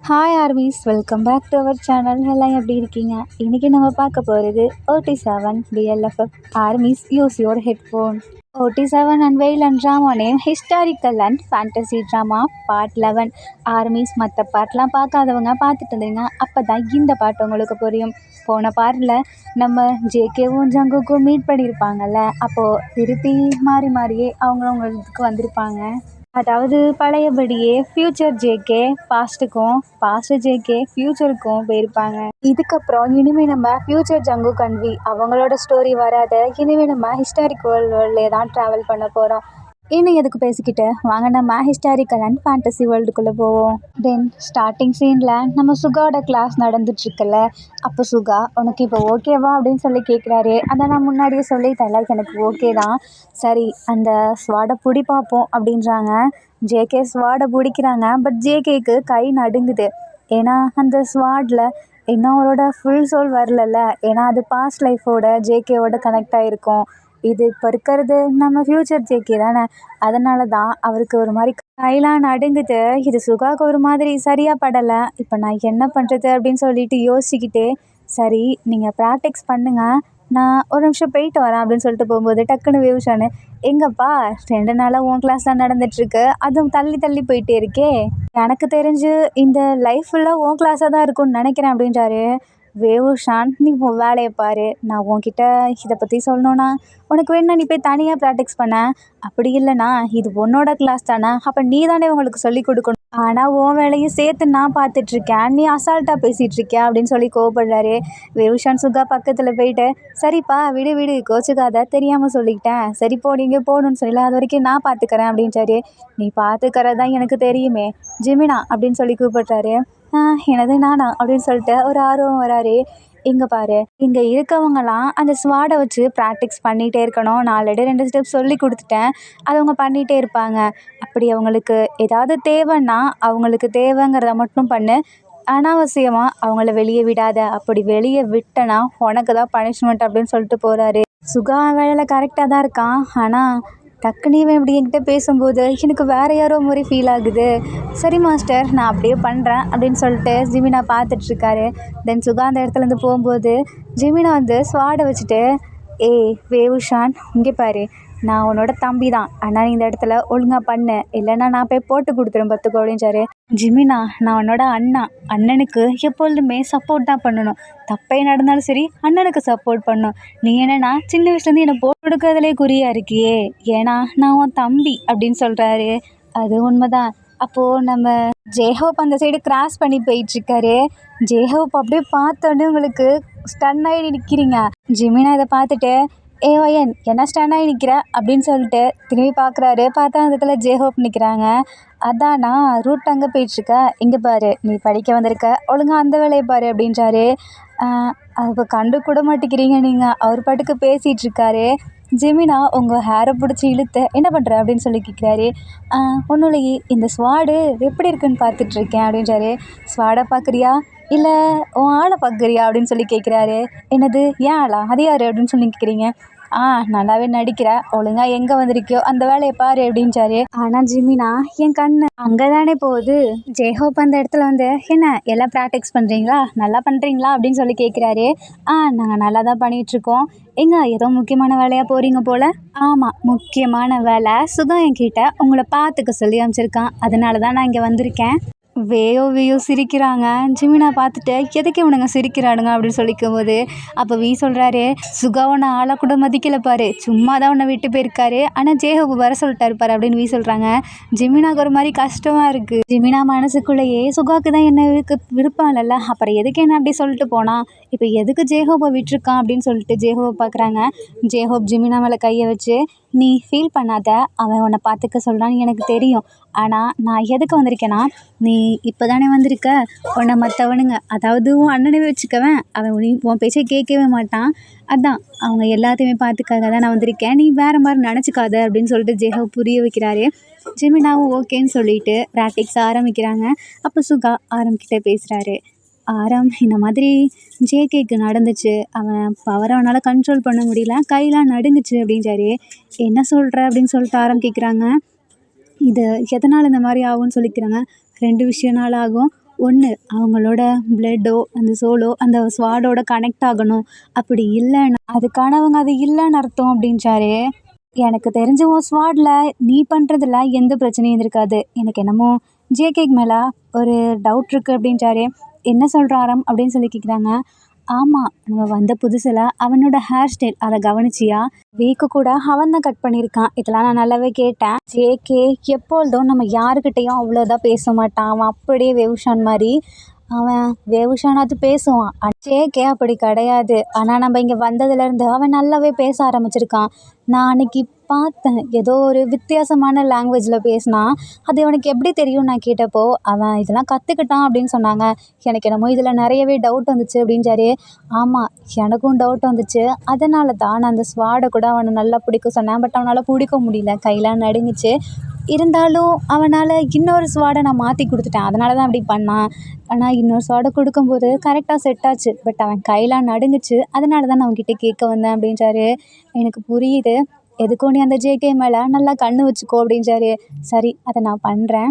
Hi armys, welcome back to our channel. எல்லாம் எப்படி இருக்கீங்க? இன்றைக்கி நம்ம பார்க்க போகிறது OT7 BLFF armys use your headphone. OT7 and Wayland drama name historical and fantasy drama part 11. Armies மற்ற பாட்டெலாம் பார்க்காதவங்க பார்த்துட்டு இருந்தீங்க, அப்போ தான் இந்த பாட்டு உங்களுக்கு புரியும். போன பாட்டில் நம்ம ஜேகேவும் ஜங்குக்கும் மீட் பண்ணியிருப்பாங்கல்ல, அப்போது திருப்பி மாறி மாறியே அவங்கவுங்களுக்கு வந்திருப்பாங்க. அதாவது பழையபடியே ஃப்யூச்சர் ஜேகே பாஸ்ட்டுக்கும், பாஸ்ட் ஜேகே ஃப்யூச்சருக்கும் போயிருப்பாங்க. இதுக்கப்புறம் இனிமேல் நம்ம ஃப்யூச்சர் ஜங்கு கன்வி அவங்களோட ஸ்டோரி வராத, இனிமேல் நம்ம ஹிஸ்டாரிக்கல் வேர்ல்ட்லே தான் ட்ராவல் பண்ண போகிறோம். இன்னும் எதுக்கு பேசிக்கிட்டு, வாங்க நம்ம ஹிஸ்டாரிக்கல் அண்ட் ஃபேண்டசி வேர்ல்டுக்குள்ளே போவோம். தென் ஸ்டார்டிங் சீனில் நம்ம சுகாவோட கிளாஸ் நடந்துட்டுருக்குல்ல, அப்போ சுகா உனக்கு இப்போ ஓகேவா அப்படின்னு சொல்லி கேட்குறாரு. அதை நான் முன்னாடியே சொல்லிட்டேன்ல, எனக்கு ஓகே தான். சரி, அந்த ஸ்வாடை பிடி பார்ப்போம் அப்படின்றாங்க. ஜேகே ஸ்வாடை பிடிக்கிறாங்க. பட் ஜேகேக்கு கை நடுங்குது. ஏன்னா அந்த ஸ்வாடில் இன்னும் அவரோட ஃபுல் சோல் வரலல்ல. ஏன்னா அது பாஸ்ட் லைஃபோட ஜேகேவோட கனெக்ட் ஆகிருக்கும். இது இப்போ இருக்கிறது நம்ம ஃப்யூச்சர் ஜேகே தானே, அதனால தான் அவருக்கு ஒரு மாதிரி கையெல்லாம் நடுங்குது. இது சுகாவுக்கு ஒரு மாதிரி சரியாக படலை. இப்போ நான் என்ன பண்ணுறது அப்படின்னு சொல்லிட்டு யோசிச்சுக்கிட்டே, சரி நீங்கள் ப்ராக்டிக்ஸ் பண்ணுங்கள், நான் ஒரு நிமிஷம் போயிட்டு வரேன் அப்படின்னு சொல்லிட்டு போகும்போது டக்குன்னு வேவுஷானு, எங்கப்பா 2 நாளாக உன் கிளாஸ் தான் நடந்துட்டுருக்கு, அதுவும் தள்ளி தள்ளி போயிட்டே இருக்கே, எனக்கு தெரிஞ்சு இந்த லைஃப் ஃபுல்லாக உன் கிளாஸாக தான் இருக்கும்னு நினைக்கிறேன் அப்படின்றாரு. வேவுஷான், நீ உன் வேலையை பாரு, நான் உன்கிட்ட இதை பற்றி சொல்லணுன்னா உனக்கு வேணும்னா நீ போய் தனியாக ப்ராக்டிக்ஸ் பண்ண, அப்படி இல்லைனா இது உன்னோட கிளாஸ் தானே, அப்போ நீ தானே உங்களுக்கு சொல்லிக் கொடுக்கணும், ஆனால் உன் வேலையும் சேர்த்து நான் பார்த்துட்ருக்கேன், நீ அசால்ட்டாக பேசிகிட்ருக்கியா அப்படின்னு சொல்லி கோவப்படுறாரு. வேவுஷான் சுகா பக்கத்தில் போயிட்டு, சரிப்பா விடு விடு, கோச்சுக்காத, தெரியாமல் சொல்லிக்கிட்டேன், சரி போ நீங்கள் போகணுன்னு சொல்லல, அது வரைக்கும் நான் பார்த்துக்கிறேன் அப்படின்றாரு. நீ பார்த்துக்கிறது தான் எனக்கு தெரியுமே ஜிமினா அப்படின்னு சொல்லி கூப்பிட்றாரு. எனது நானா அப்படின்னு சொல்லிட்டு ஒரு ஆர்வம் வராரு. இங்கே பாரு, இங்கே இருக்கவங்கலாம் அந்த ஸ்வாடை வச்சு ப்ராக்டிக்ஸ் பண்ணிகிட்டே இருக்கணும், நான் ஆல்ரெடி 2 ஸ்டெப் சொல்லி கொடுத்துட்டேன், அது அவங்க பண்ணிகிட்டே இருப்பாங்க. அப்படி அவங்களுக்கு ஏதாவது தேவைன்னா அவங்களுக்கு தேவைங்கிறத மட்டும் பண்ணு, அனாவசியமாக அவங்கள வெளியே விடாத, அப்படி வெளியே விட்டனா உனக்கு தான் பனிஷ்மெண்ட் அப்படின்னு சொல்லிட்டு போகிறாரு. சுகா வேலையில் கரெக்டாக தான் இருக்கான், ஆனால் டக்குனு இவன் இப்படி என்கிட்ட பேசும்போது எனக்கு வேறு யாரோ மாதிரி ஃபீல் ஆகுது. சரி மாஸ்டர், நான் அப்படியே பண்ணுறேன் அப்படின்னு சொல்லிட்டு ஜிமினா பார்த்துட்ருக்காரு. தென் சுகா அந்த இடத்துலேருந்து போகும்போது ஜிமினா வந்து ஸ்வாடை வச்சுட்டு, ஏய் வேவுஷான், இங்கே பாரு, நான் உன்னோட தம்பி தான், ஆனால் நீ இந்த இடத்துல ஒழுங்காக பண்ணு, இல்லைன்னா நான் போய் போட்டு கொடுத்துருவேன் பார்த்துக்கோ அப்படின்றாரு. ஜிமினா, நான் உன்னோட அண்ணனுக்கு எப்பொழுதுமே சப்போர்ட் தான் பண்ணணும், தப்பே நடந்தாலும் சரி அண்ணனுக்கு சப்போர்ட் பண்ணணும், நீ என்னன்னா சின்ன வயசுலேருந்து என்னை போட்டு கொடுக்கறதுலே குறியாக இருக்கியே, ஏன்னா நான் உன் தம்பி அப்படின்னு சொல்கிறாரு. அது உண்மைதான். அப்போது நம்ம ஜேஹோப் அந்த சைடு கிராஸ் பண்ணி போயிட்டுருக்காரு. ஜேஹோப் அப்படியே பார்த்தோன்னே உங்களுக்கு ஸ்டன் ஆகி நிற்கிறீங்க. ஜிமினா இதை பார்த்துட்டு, ஏஒயன் என்ன ஸ்டன் ஆகி நிற்கிற அப்படின்னு சொல்லிட்டு திரும்பி பார்க்குறாரு. பார்த்தா அந்த இடத்துல ஜேஹோப் நிற்கிறாங்க. அதான் நான் ரூட் அங்கே போயிட்டுருக்க, இங்கே பாரு, நீ படிக்க வந்திருக்க, ஒழுங்காக அந்த வேலையை பாரு அப்படின்றாரு. அப்போ கண்டு கூட மாட்டேங்கிறீங்க நீங்கள், அவர் பாட்டுக்கு பேசிகிட்ருக்காரு. ஜெமினா உங்கள் ஹேரை பிடிச்சி இழுத்து என்ன பண்ணுற அப்படின்னு சொல்லி கேட்குறாரு. ஒன்றும் இல்லையே, இந்த ஸ்வாடு எப்படி இருக்குன்னு பார்த்துட்ருக்கேன் அப்படின்றாரு. ஸ்வாடை பார்க்குறியா இல்லை உன் ஆளை பார்க்குறியா அப்படின்னு சொல்லி கேட்குறாரு. என்னது ஏன் ஆளா, அது யார் அப்படின்னு சொல்லி கேட்குறீங்க. நல்லாவே நடிக்கிற, ஒழுங்காக எங்கே வந்திருக்கியோ அந்த வேலையை பாரு அப்படின்றாரு. ஆனால் ஜிமினா, என் கண்ணு அங்கே தானே போகுது. ஜேஹோப் அந்த இடத்துல வந்து, என்ன எல்லாம் ப்ராக்டிக்ஸ் பண்ணுறீங்களா, நல்லா பண்ணுறீங்களா அப்படின்னு சொல்லி கேட்குறாரு. நாங்கள் நல்லா தான் பண்ணிகிட்ருக்கோம், ஏதோ முக்கியமான வேலையாக போகிறீங்க போல். ஆமாம், முக்கியமான வேலை, சுகா என்கிட்ட உங்களை பார்த்துக்க சொல்லி அமைச்சிருக்கான், அதனால தான் நான் இங்கே வந்திருக்கேன். வேயோ சிரிக்கிறாங்க. ஜிமினா பார்த்துட்டு, எதுக்கு இவனுங்க சிரிக்கிறானுங்க அப்படின்னு சொல்லிக்கும் போது அப்போ சொல்கிறாரு, சுகா உன்னை ஆளை கூட மதிக்கலை பாரு, சும்மா தான் உன்னை விட்டு போயிருக்காரு, ஆனால் ஜேஹோப் வர சொல்லிட்டாரு பாரு அப்படின்னு சொல்கிறாங்க. ஜிமினாவுக்கு ஒரு மாதிரி கஷ்டமாக இருக்குது. ஜிமினா மனசுக்குள்ளேயே சுகாவுக்கு தான் என்ன விருப்பம் இல்லைல்ல, அப்புறம் எதுக்கு என்ன அப்படி சொல்லிட்டு போனான், இப்போ எதுக்கு ஜேஹோப்பை விட்டுருக்கான் அப்படின்னு சொல்லிட்டு ஜேஹோப்பை பார்க்குறாங்க. ஜேஹோப் ஜிமினா மேலே கையை வச்சு, நீ ஃபீல் பண்ணாத, அவன் உன்னை பார்த்துக்க சொல்கிறான்னு எனக்கு தெரியும், ஆனால் நான் எதுக்கு வந்திருக்கேன்னா, நீ இப்போ தானே வந்திருக்க, உன்னை மற்றவனுங்க, அதாவது உன் அண்ணனவே வச்சுக்கவேன், அவன் உன் பேச்சை கேட்கவே மாட்டான், அதான் அவங்க எல்லாத்தையுமே பார்த்துக்காக தான் நான் வந்திருக்கேன், நீ வேறு மாதிரி நினச்சிக்காத அப்படின்னு சொல்லிட்டு ஜேஹோப் புரிய வைக்கிறாரு. ஜிமினாவும் ஓகேன்னு சொல்லிட்டு ப்ராக்டிக்ஸ் ஆரம்பிக்கிறாங்க. அப்போ சுகா ஆரம்பிக்கிட்ட பேசுகிறாரு. இந்த மாதிரி ஜேகேக்கு நடந்துச்சு, அவன் பவரை அவனால் கண்ட்ரோல் பண்ண முடியல, கையெலாம் நடுங்குச்சு அப்படின்றாரு. என்ன சொல்கிற அப்படின்னு சொல்லிட்டு ஆரம்பிக்கிறாங்க. இது எதனால் இந்த மாதிரி ஆகும்னு சொல்லிக்கிறாங்க. 2 விஷயம்னால ஆகும், ஒன்று அவங்களோட பிளட்டோ அந்த சோலோ அந்த ஸ்வாடோட கனெக்ட் ஆகணும். அப்படி இல்லைன்னா அதுக்கானவங்க அது இல்லைன்னு அர்த்தம் அப்படின்ச்சாரு. எனக்கு தெரிஞ்ச உன் ஸ்வாட்ல நீ பண்ணுறதுல எந்த பிரச்சனையும் இருக்காது. எனக்கு என்னமோ ஜேகேக்கு மேலே ஒரு டவுட் இருக்குது அப்படின்ச்சாரு. என்ன சொல்கிறாராம் அப்படின்னு சொல்லி கேட்குறாங்க. ஆமாம், நம்ம வந்த புதுசில் அவனோட ஹேர் ஸ்டைல் அதை கவனிச்சியா? வீக்கு கூட அவன் தான் கட் பண்ணியிருக்கான். இதெல்லாம் நான் நல்லாவே கேட்டேன். ஜேகே எப்பொழுதும் நம்ம யாருக்கிட்டேயும் அவ்வளோதான் பேச மாட்டான். அவன் அப்படியே வேவுஷான் மாதிரி. அவன் வேவுஷானாவது பேசுவான். ஜேகே அப்படி கிடையாது. ஆனால் நம்ம இங்கே வந்ததுலேருந்து அவன் நல்லாவே பேச ஆரம்பிச்சிருக்கான். நான் அன்னைக்கு பார்த்தேன், ஏதோ ஒரு வித்தியாசமான லாங்குவேஜில் பேசினான். அது அவனுக்கு எப்படி தெரியும்னு நான் கேட்டப்போ அவன் இதெல்லாம் கற்றுக்கிட்டான் அப்படின்னு சொன்னாங்க. எனக்கு என்னமோ இதில் நிறையவே டவுட் வந்துச்சு அப்படின்றாரு. ஆமாம், எனக்கும் டவுட் வந்துச்சு. அதனால தான் நான் அந்த ஸ்வாடை கூட அவனை நல்லா பிடிக்க சொன்னேன். பட் அவனால் பிடிக்க முடியல, கையெல்லாம் நடுங்குச்சு. இருந்தாலும் அவனால் இன்னொரு ஸ்வாடை நான் மாற்றி கொடுத்துட்டேன். அதனால தான் அப்படி பண்ணான். ஆனால் இன்னொரு ஸ்வாடை கொடுக்கும்போது கரெக்டாக செட் ஆச்சு. பட் அவன் கையெல்லாம் நடுங்குச்சு. அதனால தான் நான் அவன்கிட்ட கேட்க வந்தேன் அப்படின்றாரு. எனக்கு புரியுது, எதுக்கும் நீ அந்த ஜேகே மேலே நல்லா கண்ணு வச்சுக்கோ அப்படின்றாரு. சரி, அதை நான் பண்ணுறேன்.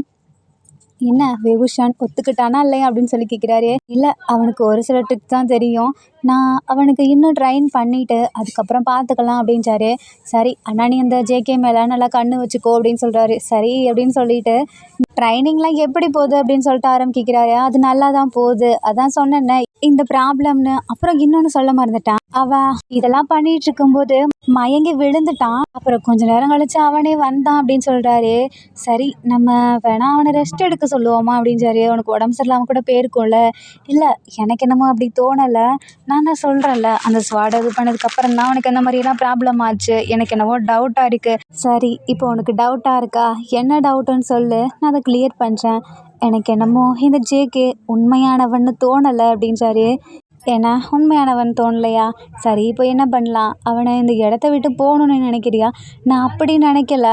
என்ன வேவுஷான் ஒத்துக்கிட்டானா இல்லையா அப்படின்னு சொல்லி கேட்குறாரு. இல்லை, அவனுக்கு ஒரு சில ட்ரிக் தான் தெரியும். நான் அவனுக்கு இன்னும் ட்ரைன் பண்ணிவிட்டு அதுக்கப்புறம் பார்த்துக்கலாம் அப்படின்றாரு. சரி, அண்ணா நீ அந்த ஜேகே மேலே நல்லா கண்ணு வச்சுக்கோ அப்படின்னு சொல்கிறாரு. சரி அப்படின்னு சொல்லிட்டு ட்ரைனிங்லாம் எப்படி போகுது அப்படின்னு சொல்லிட்டு ஆரம்பிக்கிறாரு. அது நல்லா தான் போகுது, அதான் சொன்னேன்னே இந்த ப்ராப்ளம்னு. அப்புறம் இன்னொன்று சொல்ல மறந்துட்டான். அவன் இதெல்லாம் பண்ணிட்டு இருக்கும்போது மயங்கி விழுந்துட்டான். அப்புறம் கொஞ்ச நேரம் கழிச்சு அவனே வந்தான் அப்படின்னு சொல்கிறாரு. சரி, நம்ம வேணா அவனை ரெஸ்ட் எடுக்க சொல்லுவோமா அப்படின்றாரு. அவனுக்கு உடம்பு சரியில்லாமல் கூட போயிருக்கும்ல. இல்லை, எனக்கு என்னமோ அப்படி தோணலை. நான் தான் சொல்கிறேன்ல, அந்த ஸ்வாட் இது பண்ணதுக்கப்புறம் தான் அவனுக்கு அந்த மாதிரிலாம் ப்ராப்ளம் ஆச்சு. எனக்கு என்னவோ டவுட்டாக இருக்குது. சரி, இப்போ உனக்கு டவுட்டாக இருக்கா? என்ன டவுட்டுன்னு சொல்லு, நான் அதை கிளியர் பண்ணுறேன். எனக்கு என்னமோ இந்த ஜேகே உண்மையானவன்னு தோணலை அப்படின்றாரு. ஏன்னா உண்மையானவன் தோணலையா? சரி, இப்போ என்ன பண்ணலாம்? அவனை இந்த இடத்த விட்டு போகணுன்னு நினைக்கிறியா? நான் அப்படி நினைக்கல.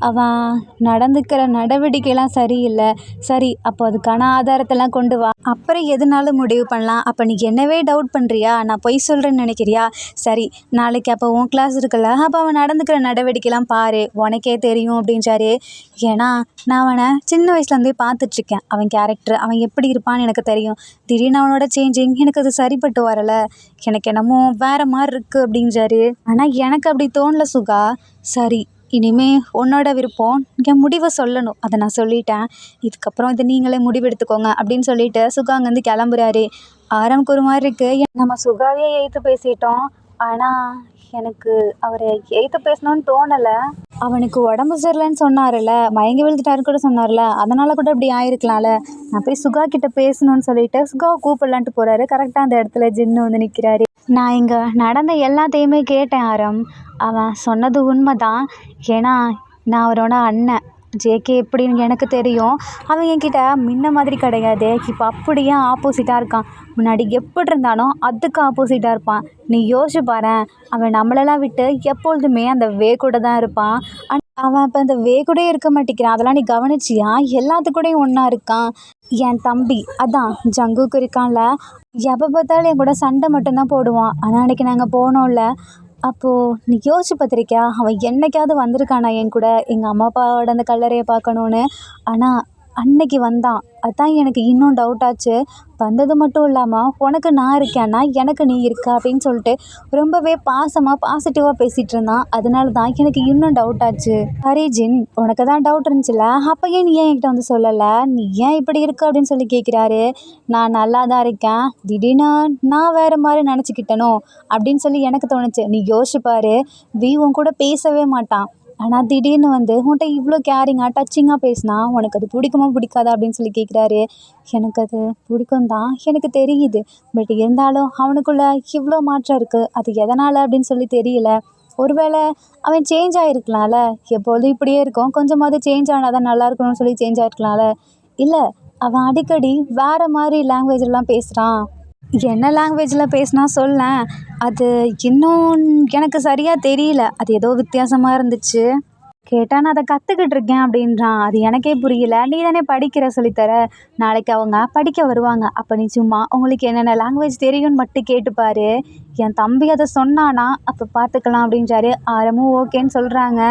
அவன் நடந்துக்கிற நடவடிக்கைலாம் சரியில்லை. சரி, அப்போ அதுக்கான ஆதாரத்தெல்லாம் கொண்டு வா, அப்புறம் எதுனாலும் முடிவு பண்ணலாம். அப்போ நீ என்னவே டவுட் பண்ணுறியா? நான் பொய் சொல்கிறேன்னு நினைக்கிறியா? சரி, நாளைக்கு அப்போ உன் கிளாஸ் இருக்குல்ல, அப்போ அவன் நடந்துக்கிற நடவடிக்கைலாம் பாரு, உனக்கே தெரியும் அப்படின்றாரு. ஏன்னா நான் அவனை சின்ன வயசுலேருந்தே பார்த்துட்ருக்கேன். அவன் கேரக்டர், அவன் எப்படி இருப்பான்னு எனக்கு தெரியும். திடீர்னு அவனோட சேஞ்சிங் எனக்கு அது சரிப்பட்டு வரலை. எனக்கு என்னமோ வேறு மாதிரி இருக்குது அப்படின்றாரு. ஆனால் எனக்கு அப்படி தோணல சுகா. சரி, இனிமே உன்னோட விருப்பம், என் முடிவை சொல்லணும், அதை நான் சொல்லிட்டேன். இதுக்கப்புறம் இதை நீங்களே முடிவெடுத்துக்கோங்க அப்படின்னு சொல்லிட்டு சுகா அங்கேருந்து கிளம்புறாரு. ஆரம்புக்கு ஒரு மாதிரி இருக்குது, நம்ம சுகாவே எய்த்து பேசிட்டோம். ஆனால் எனக்கு அவரை எய்த்து பேசணும்னு தோணலை. அவனுக்கு உடம்பு சரியில்லைன்னு சொன்னார்ல, மயங்கி விழுந்துட்டாருன்னு கூட சொன்னார்ல, அதனால் கூட இப்படி ஆயிருக்கலாம்ல. நான் போய் சுகா கிட்ட பேசணும்னு சொல்லிட்டு சுகாவை கூப்பிடலான்ட்டு போகிறாரு. கரெக்டாக அந்த இடத்துல ஜின்னு வந்து நிற்கிறாரு. நான் இங்கே நடந்த எல்லாத்தையுமே கேட்டேன் ஆரம். அவன் சொன்னது உண்மை தான். ஏன்னா நான் அவரோட அண்ணன். ஜேகே எப்படின்னு எனக்கு தெரியும். அவன் என்கிட்ட முன்ன மாதிரி கிடையாது. இப்போ அப்படியே ஆப்போசிட்டாக இருக்கான். முன்னாடி எப்படி இருந்தானோ அதுக்கு ஆப்போசிட்டாக இருப்பான். நீ யோசிச்சு பாரேன், அவன் நம்மளெல்லாம் விட்டு எப்பொழுதுமே அந்த வே கூட தான் இருப்பான். அவன் இப்போ அந்த வே கூடயே இருக்க மாட்டேங்கிறான். அதெல்லாம் நீ கவனிச்சியா? எல்லாத்துக்கூடயும் ஒன்றா இருக்கான். என் தம்பி அதான் ஜங்குக்கு இருக்கான்ல, எப்போ பார்த்தாலும் என் கூட சண்டை மட்டும்தான் போடுவான். ஆனால் அன்றைக்கி நாங்கள் போனோம்ல, அப்போது நீ யோசிச்சு பார்த்துருக்கியா? அவன் என்னைக்காவது வந்திருக்கானா என் கூட எங்கள் அம்மா அப்பாவோட அந்த கல்லறையை பார்க்கணுன்னு? ஆனால் அன்னைக்கு வந்தான். அதான் எனக்கு இன்னும் டவுட்டாச்சு. வந்தது மட்டும் இல்லாமல் உனக்கு நான் இருக்கேன்னா எனக்கு நீ இருக்க அப்படின்னு சொல்லிட்டு ரொம்பவே பாசமாக பாசிட்டிவாக பேசிகிட்டு இருந்தான். அதனால தான் எனக்கு இன்னும் டவுட்டாச்சு. சரி ஜின், உனக்கு தான் டவுட் இருந்துச்சுல்ல, அப்போ ஏன் நீ ஏன் என்கிட்ட வந்து சொல்லலை? நீ ஏன் இப்படி இருக்க அப்படின்னு சொல்லி கேட்குறாரு. நான் நல்லா தான் இருக்கேன், திடீர்னு நான் வேறு மாதிரி நினச்சிக்கிட்டனோ அப்படின்னு சொல்லி எனக்கு தோணுச்சு. நீ யோசிச்சுப்பாரு, உன் கூட பேசவே மாட்டான். ஆனால் திடீர்னு வந்து உன்கிட்ட இவ்வளோ கேரிங்காக டச்சிங்காக பேசினா உனக்கு அது பிடிக்குமா பிடிக்காதா அப்படின்னு சொல்லி கேட்குறாரு. எனக்கு அது பிடிக்கும் தான், எனக்கு தெரியுது. பட் இருந்தாலும் அவனுக்குள்ளே இவ்வளோ மாற்றம் இருக்குது. அது எதனால் அப்படின்னு சொல்லி தெரியல. ஒருவேளை அவன் சேஞ்ச் ஆகிருக்கலாம்ல. எப்பொழுதும் இப்படியே இருக்கும், கொஞ்சமாவது சேஞ்ச் ஆனால் தான் நல்லா இருக்கணும்னு சொல்லி சேஞ்ச் ஆகிருக்கலாம்ல. இல்லை, அவன் அடிக்கடி வேறு மாதிரி லாங்குவேஜெல்லாம் பேசுகிறான். என்ன லாங்குவேஜில் பேசினா சொல்லேன். அது இன்னும் எனக்கு சரியாக தெரியல. அது ஏதோ வித்தியாசமாக இருந்துச்சு. கேட்டால் நான் அதை கற்றுக்கிட்டு இருக்கேன் அப்படின்றான். அது எனக்கே புரியல. நீ தானே படிக்கிற சொல்லித்தர. நாளைக்கு அவங்க படிக்க வருவாங்க. அப்போ நீ சும்மா உங்களுக்கு என்னென்ன லாங்குவேஜ் தெரியும்னு மட்டும் கேட்டுப்பாரு. என் தம்பி அதை சொன்னானா அப்போ பார்த்துக்கலாம் அப்படின்றாரு. ஆரமும் ஓகேன்னு சொல்கிறாங்க.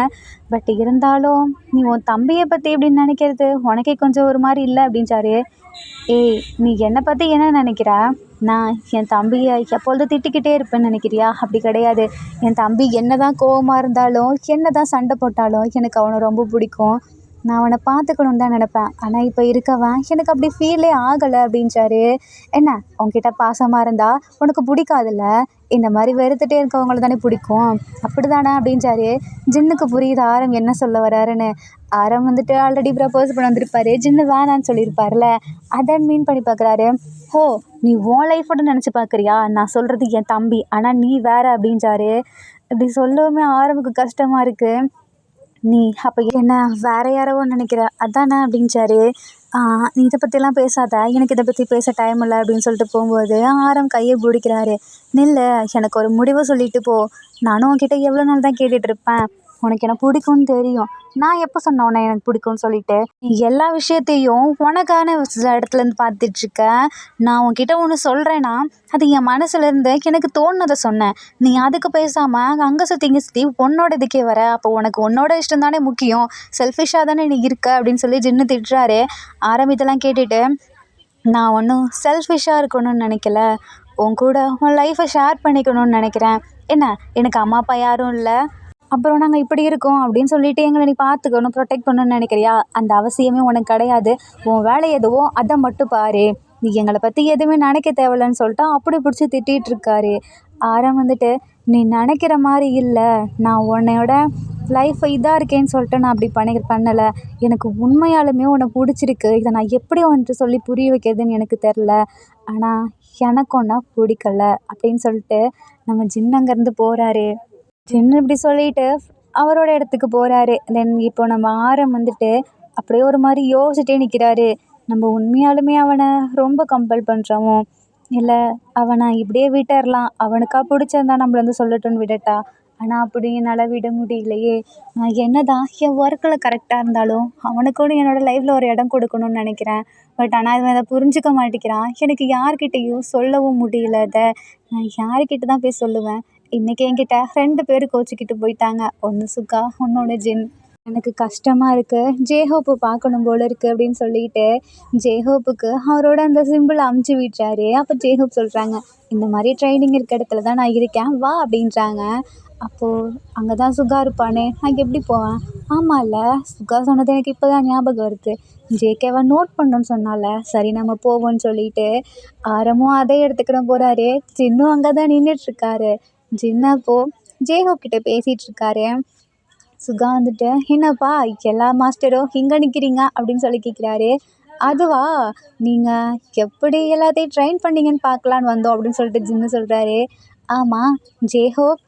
பட் இருந்தாலும் நீ உன் தம்பியை பற்றி எப்படின்னு நினைக்கிறது உனக்கே கொஞ்சம் ஒரு மாதிரி இல்லை அப்படின்றாரு. ஏய் நீ என்னை பற்றி என்ன நினைக்கிற? நான் என் தம்பியை எப்பொழுதும் திட்டிக்கிட்டே இருப்பேன்னு நினைக்கிறியா? அப்படி கிடையாது. என் தம்பி என்ன தான் கோவமாக இருந்தாலும் என்ன தான் சண்டை போட்டாலும் எனக்கு அவனை ரொம்ப பிடிக்கும். நான் அவனை பார்த்துக்கணுன்னு தான் நினப்பேன். ஆனால் இப்போ இருக்கவன் எனக்கு அப்படி ஃபீலே ஆகலை அப்படின்றாரு. என்ன உன்கிட்ட பாசமாக இருந்தால் உனக்கு பிடிக்காதுல்ல? இந்த மாதிரி வெறுத்துட்டே இருக்கவங்கள தானே பிடிக்கும், அப்படி தானே அப்படின்றாரு. ஜின்னுக்கு புரியுது ஆரம் என்ன சொல்ல வராருன்னு. ஆரம் வந்துட்டு ஆல்ரெடி ப்ரப்போஸ் பண்ண வந்திருப்பாரு. ஜின்னு வேணான்னு சொல்லியிருப்பார்ல, அதை மீன் பண்ணி பார்க்குறாரு. ஓ நீ உன் லைஃபோட நினச்சி பார்க்குறியா? நான் சொல்கிறது என் தம்பி, ஆனால் நீ வேற அப்படின்றாரு. இப்படி சொல்லவுமே ஆரமுக்கு கஷ்டமாக இருக்குது. நீ அப்போ என்ன வேற யாரவோ நினைக்கிற அதானே அப்படின்றாரு. நீ இதை பற்றிலாம் பேசாத, எனக்கு இதை பற்றி பேச டைம் இல்லை அப்படின்னு சொல்லிட்டு போகும்போது ஆரம் கையை பிடிக்கிறாரு. நில்லு, எனக்கு ஒரு முடிவை சொல்லிட்டு போ. நானும் உன்கிட்ட எவ்வளோ நாள் தான் கேட்டுட்டு இருப்பேன்? உனக்கு என்ன பிடிக்கும்னு தெரியும். நான் எப்போ சொன்னேன் உன்னை எனக்கு பிடிக்கும்னு சொல்லிட்டு? நீ எல்லா விஷயத்தையும் உனக்கான இடத்துலேருந்து பார்த்துட்ருக்க. நான் உன்கிட்ட ஒன்று சொல்கிறேன்னா அது என் மனசுலேருந்து எனக்கு தோணுனதை சொன்னேன். நீ அதுக்கு பேசாமல் அங்கே சுற்றி இங்கே சுற்றி உன்னோட இதுக்கே வர. அப்போ உனக்கு உன்னோட இஷ்டம் தானே முக்கியம், செல்ஃபிஷாக தானே நீ இருக்க அப்படின்னு சொல்லி ஜின்னு திட்டுறாரு. ஆரம்பித்தெல்லாம் கேட்டுட்டு, நான் ஒன்றும் செல்ஃபிஷாக இருக்கணும்னு நினைக்கல, உன் கூட உன் லைஃப்பை ஷேர் பண்ணிக்கணும்னு நினைக்கிறேன். என்ன எனக்கு அம்மா அப்பா யாரும் இல்லை, அப்புறம் நாங்கள் இப்படி இருக்கோம் அப்படின்னு சொல்லிட்டு எங்களை நீ பார்த்துக்கணும் ப்ரொடெக்ட் பண்ணணும்னு நினைக்கிறியா? அந்த அவசியமே உனக்கு கிடையாது. உன் வேலை எதுவோ அதை மட்டும் பாரு. நீ எங்களை பற்றி எதுவுமே நினைக்க தேவையில்லைன்னு சொல்லிட்டு அப்படி பிடிச்சி திட்டிகிட்டு இருக்காரு. ஆரம் வந்துட்டு, நீ நினைக்கிற மாதிரி இல்லை, நான் உன்னையோட லைஃப்பை இதாக இருக்கேன்னு சொல்லிட்டு நான் அப்படி பண்ணலை. எனக்கு உண்மையாலுமே உன்னை பிடிச்சிருக்கு. இதை நான் எப்படி வந்துட்டு சொல்லி புரிய வைக்கிறதுன்னு எனக்கு தெரில. ஆனால் எனக்கு ஒன்றா பிடிக்கல அப்படின்னு சொல்லிட்டு நம்ம ஜின்னு அங்கேருந்து போகிறாரு. ஜின்னு இப்படி சொல்லிட்டு அவரோட இடத்துக்கு போகிறாரு. தென் இப்போ நம்ம ஆரம் வந்துட்டு அப்படியே ஒரு மாதிரி யோசிச்சுட்டே நிற்கிறாரு. நம்ம உண்மையாலுமே அவனை ரொம்ப கம்பல் பண்ணுறோமோ, இல்லை அவனை இப்படியே விட்டுறலாம், அவனுக்கா பிடிச்சிருந்தா நம்மள வந்து சொல்லட்டும்னு விடட்டா? ஆனால் அப்படி என்னால் விட முடியலையே. நான் என்ன தான் என் ஒர்க்கில் கரெக்டாக இருந்தாலும் அவனுக்குன்னு என்னோடய லைஃப்பில் ஒரு இடம் கொடுக்கணும்னு நினைக்கிறேன். பட் ஆனால் இவன் அதை புரிஞ்சிக்க மாட்டேங்கிறான். எனக்கு யார்கிட்டையும் சொல்லவும் முடியல. அதை நான் யார்கிட்ட தான் போய் சொல்லுவேன்? இன்றைக்கி என்கிட்ட 2 பேர் கோச்சிக்கிட்டு போயிட்டாங்க. ஒன்று சுகா, ஒன்னொன்று ஜின். எனக்கு கஷ்டமாக இருக்குது, ஜேஹோப்பை பார்க்கணும் போல் இருக்குது அப்படின்னு சொல்லிட்டு ஜேஹோப்புக்கு அவரோட அந்த சிம்பிள் அமுச்சு விட்டுறாரு. அப்போ ஜேஹோப் சொல்கிறாங்க, இந்த மாதிரி ட்ரைனிங் இருக்க இடத்துல தான் நான் இருக்கேன், வா அப்படின்றாங்க. அப்போது அங்கே தான் சுகா இருப்பானே, நான் எப்படி போவேன்? ஆமாம்ல, சுகா சொன்னது எனக்கு இப்போ தான் ஞாபகம் இருக்குது. ஜேகேவை நோட் பண்ணணும்னு சொன்னால, சரி நம்ம போவோம்னு சொல்லிட்டு ஆரமும் அதே இடத்துக்கு தான் போகிறாரு. ஜின்னும் அங்கே தான் நின்றுட்டுருக்காரு. ஜின்னு அப்போது ஜேஹோப் கிட்ட பேசிகிட்டு இருக்காரு. சுகா வந்துட்டு, என்னப்பா எல்லா மாஸ்டரும் இங்கே நிற்கிறீங்க அப்படின்னு சொல்லி கேட்குறாரு. அதுவா, நீங்கள் எப்படி எல்லாத்தையும் ட்ரெயின் பண்ணீங்கன்னு பார்க்கலான்னு வந்தோம் அப்படின்னு சொல்லிட்டு ஜின்னு சொல்கிறாரு. ஆமாம் ஜேஹோப்,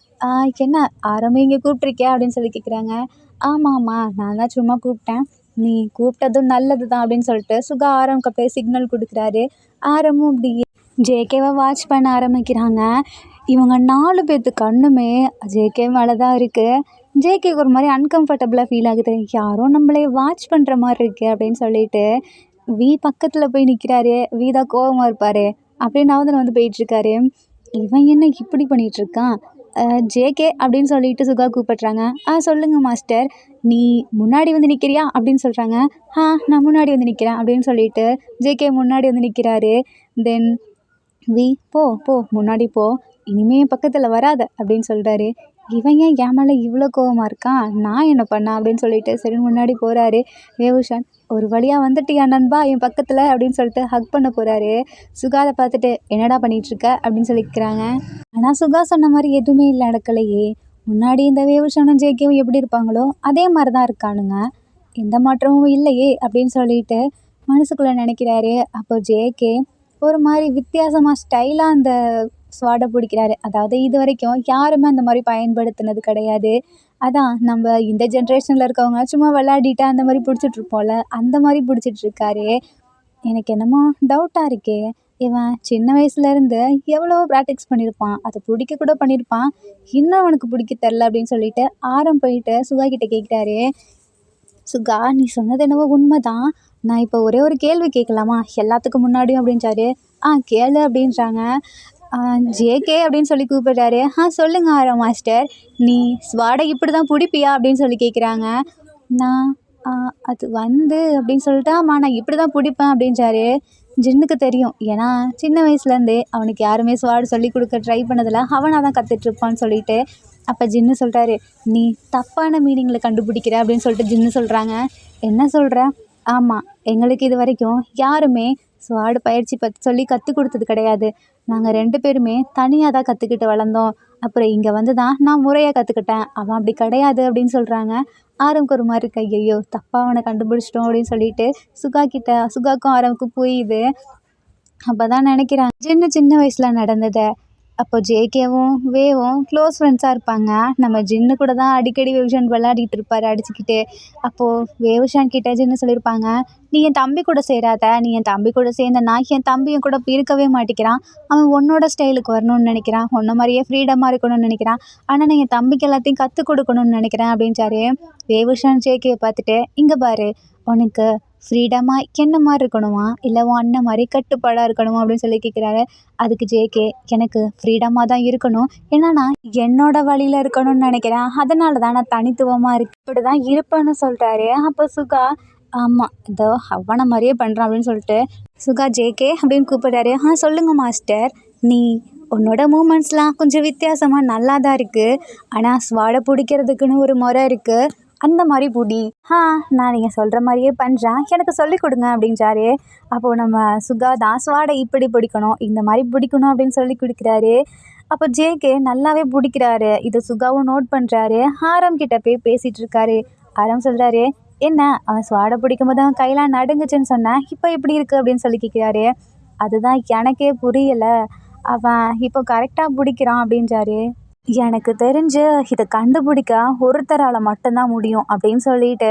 என்ன ஆரம்பி இங்கே கூப்பிட்ருக்கியா அப்படின்னு சொல்லி கேட்குறாங்க. ஆமாம்மா, நான் தான் சும்மா கூப்பிட்டேன், நீ கூப்பிட்டதும் நல்லது தான் அப்படின்னு சொல்லிட்டு சுகா ஆரம்க்கு அப்படியே சிக்னல் கொடுக்குறாரு. ஆரமும் அப்படி ஜேகேவை வாட்ச் பண்ண ஆரம்பிக்கிறாங்க. இவங்க 4 பேர்த்து கண்ணுமே ஜேகே மேலே தான் இருக்குது. ஜேகேக்கு ஒரு மாதிரி அன்கம்ஃபர்டபுளாக ஃபீல் ஆகுது. யாரோ நம்மளே வாட்ச் பண்ணுற மாதிரி இருக்குது அப்படின்னு சொல்லிட்டு வி பக்கத்தில் போய் நிற்கிறாரு. வி தான் கோவமாக இருப்பார். அப்படியே நவதன் வந்து போயிட்டுருக்காரு. இவன் என்ன இப்படி பண்ணிகிட்ருக்கான்? ஜேகே அப்படின்னு சொல்லிட்டு சுகா கூப்பிட்றாங்க. சொல்லுங்கள் மாஸ்டர், நீ முன்னாடி வந்து நிற்கிறியா அப்படின்னு சொல்கிறாங்க. நான் முன்னாடி வந்து நிற்கிறேன் அப்படின்னு சொல்லிட்டு ஜேகே முன்னாடி வந்து நிற்கிறாரு. தென் வி, போ போ முன்னாடி போ, இனிமே என் பக்கத்தில் வராத அப்படின்னு சொல்கிறாரு. இவன் ஏன் என் மேலே இவ்வளோ கோவமாக இருக்கான்? நான் என்ன பண்ணேன் அப்படின்னு சொல்லிட்டு சரி முன்னாடி போகிறாரு. வேவுஷான், ஒரு வழியாக வந்துட்டியா நண்பா என் பக்கத்தில் அப்படின்னு சொல்லிட்டு ஹக் பண்ண போகிறாரு. சுகாவை பார்த்துட்டு, என்னடா பண்ணிகிட்ருக்க அப்படின்னு சொல்லிக்கிறாங்க. ஆனால் சுகா சொன்ன மாதிரி எதுவுமே இல்லை, நடக்கலையே. முன்னாடி இந்த வேவுஷானும் ஜேகேவும் எப்படி இருப்பாங்களோ அதே மாதிரி தான் இருக்கானுங்க, எந்த மாற்றமும் இல்லையே அப்படின்னு சொல்லிட்டு மனசுக்குள்ளே நினைக்கிறாரு. அப்போ ஜேகே ஒரு மாதிரி வித்தியாசமாக ஸ்டைலாக அந்த ஸ்வாடை பிடிக்கிறாரு. அதாவது இது வரைக்கும் யாருமே அந்த மாதிரி பயன்படுத்தினது கிடையாது. அதான் நம்ம இந்த ஜென்ரேஷனில் இருக்கவங்க சும்மா விளையாடிட்டு அந்த மாதிரி பிடிச்சிட்ருப்போம்ல, அந்த மாதிரி பிடிச்சிட்ருக்காரு. எனக்கு என்னமோ டவுட்டாக இருக்கே, இவன் சின்ன வயசுலேருந்து எவ்வளோ ப்ராக்டிக்ஸ் பண்ணியிருப்பான், அதை பிடிக்க கூட பண்ணியிருப்பான், இன்னும் அவனுக்கு பிடிக்க தெரில அப்படின்னு சொல்லிட்டு ஆரம் போயிட்டு சுகா கிட்டே கேட்குறாரு. சுகா, நீ சொன்னது என்னவோ உண்மை தான், நான் இப்போ ஒரே ஒரு கேள்வி கேட்கலாமா எல்லாத்துக்கும் முன்னாடியும் அப்படின்றாரு. கேளு அப்படின்றாங்க. ஜேகே அப்படின்னு சொல்லி கூப்பிடுறாரு. சொல்லுங்க ஆரம் மாஸ்டர். நீ ஸ்வாடை இப்படி தான் பிடிப்பியா அப்படின்னு சொல்லி கேட்குறாங்க. நான் ஆ, அது வந்து அப்படின்னு சொல்லிட்டு ஆமாம் நான் இப்படி தான் பிடிப்பேன் அப்படின்றாரு. ஜின்னுக்கு தெரியும். ஏன்னா சின்ன வயசுலேருந்தே அவனுக்கு யாருமே ஸ்வாடு சொல்லி கொடுக்க ட்ரை பண்ணதில்ல. அவனாக தான் கற்றுட்ருப்பான்னு சொல்லிட்டு அப்போ ஜின்னு சொல்கிறாரு, நீ தப்பான மீனிங்கில் கண்டுபிடிக்கிற அப்படின்னு சொல்லிட்டு ஜின்னு சொல்கிறாங்க. என்ன சொல்கிற? ஆமாம், எங்களுக்கு இது வரைக்கும் யாருமே ஸ்வாடு பயிற்சி சொல்லி கற்றுக் கொடுத்தது கிடையாது. நாங்கள் 2 பேருமே தனியாக தான் கற்றுக்கிட்டு வளர்ந்தோம். அப்புறம் இங்கே வந்து தான் நான் முறையாக கற்றுக்கிட்டேன். அவன் அப்படி கிடையாது அப்படின்னு சொல்கிறாங்க. ஆரம்க்கு ஒரு மாதிரி இருக்கு. ஐயையோ தப்பாக அவனை கண்டுபிடிச்சிட்டோம் அப்படின்னு சொல்லிட்டு சுகாக்கும் ஆரம்க்கு புரியுது. அப்போ தான் நினைக்கிறாங்க சின்ன வயசில் நடந்ததை. அப்போ ஜேகேவும் வேவும் க்ளோஸ் ஃப்ரெண்ட்ஸாக இருப்பாங்க. நம்ம ஜின்னு கூட தான் அடிக்கடி வேவ்ஷான் விளையாடிட்டு இருப்பார் அடிச்சுக்கிட்டு. அப்போது வேவ்ஷான் கிட்ட ஜின்னு சொல்லியிருப்பாங்க, நீ என் தம்பி கூட சேராத. நீ என் தம்பி கூட சேர்ந்தனா என் தம்பியும் கூட இருக்கவே மாட்டேங்கிறான். அவன் உன்னோட ஸ்டைலுக்கு வரணும்னு நினைக்கிறான். உன்ன மாதிரியே ஃப்ரீடமாக இருக்கணும்னு நினைக்கிறான். ஆனால் நான் என் தம்பிக்கு எல்லாத்தையும் கற்றுக் கொடுக்கணும்னு நினைக்கிறேன் அப்படின்ட்டாரு. வேவ்ஷான் ஜேகேவை பார்த்துட்டு, இங்கே பாரு, உனக்கு ஃப்ரீடமாக என்ன மாதிரி இருக்கணுமா இல்லை உன் அண்ணன் மாதிரி கட்டுப்பாடாக இருக்கணுமா அப்படின்னு சொல்லி கேட்குறாரு. அதுக்கு ஜேகே, எனக்கு ஃப்ரீடமாக தான் இருக்கணும். ஏன்னா நான் என்னோட வழியில் இருக்கணும்னு நினைக்கிறேன். அதனால தான் நான் தனித்துவமாக இப்படி தான் இருப்பேன்னு சொல்கிறாரு. அப்போ சுகா, ஆமாம் இதோ அவனை மாதிரியே பண்ணுறான் அப்படின்னு சொல்லிட்டு சுகா ஜேகே அப்படின்னு கூப்பிடுறாரு. சொல்லுங்க மாஸ்டர். நீ உன்னோட மூமெண்ட்ஸ்லாம் கொஞ்சம் வித்தியாசமாக நல்லா தான் இருக்குது. ஆனால் ஸ்வாடை பிடிக்கிறதுக்குன்னு ஒரு முறை இருக்குது. அந்த மாதிரி புடி. நான் நீங்கள் சொல்கிற மாதிரியே பண்ணுறேன். எனக்கு சொல்லிக் கொடுங்க அப்படின்றாரு. அப்போது நம்ம சுகா தான் ஸ்வாடை இப்படி பிடிக்கணும், இந்த மாதிரி பிடிக்கணும் அப்படின்னு சொல்லி கொடுக்குறாரு. அப்போ ஜேகே நல்லாவே பிடிக்கிறாரு. இது சுகாவும் நோட் பண்ணுறாரு. ஆரம் கிட்ட போய் பேசிகிட்டு இருக்காரு. ஆரம் சொல்கிறாரு, என்ன அவன் ஸ்வாடை பிடிக்கும் போது அவன் கையெல்லாம் நடுங்குச்சுன்னு சொன்னேன், இப்போ எப்படி இருக்குது அப்படின்னு சொல்லி கேட்குறாரு. அதுதான் எனக்கே புரியலை. அவன் இப்போ கரெக்டாக பிடிக்கிறான் அப்படின்றாரு. எனக்கு தெரிஞ்சு இதை கண்டுபிடிக்க ஒருத்தரால் மட்டும்தான் முடியும் அப்படின்னு சொல்லிட்டு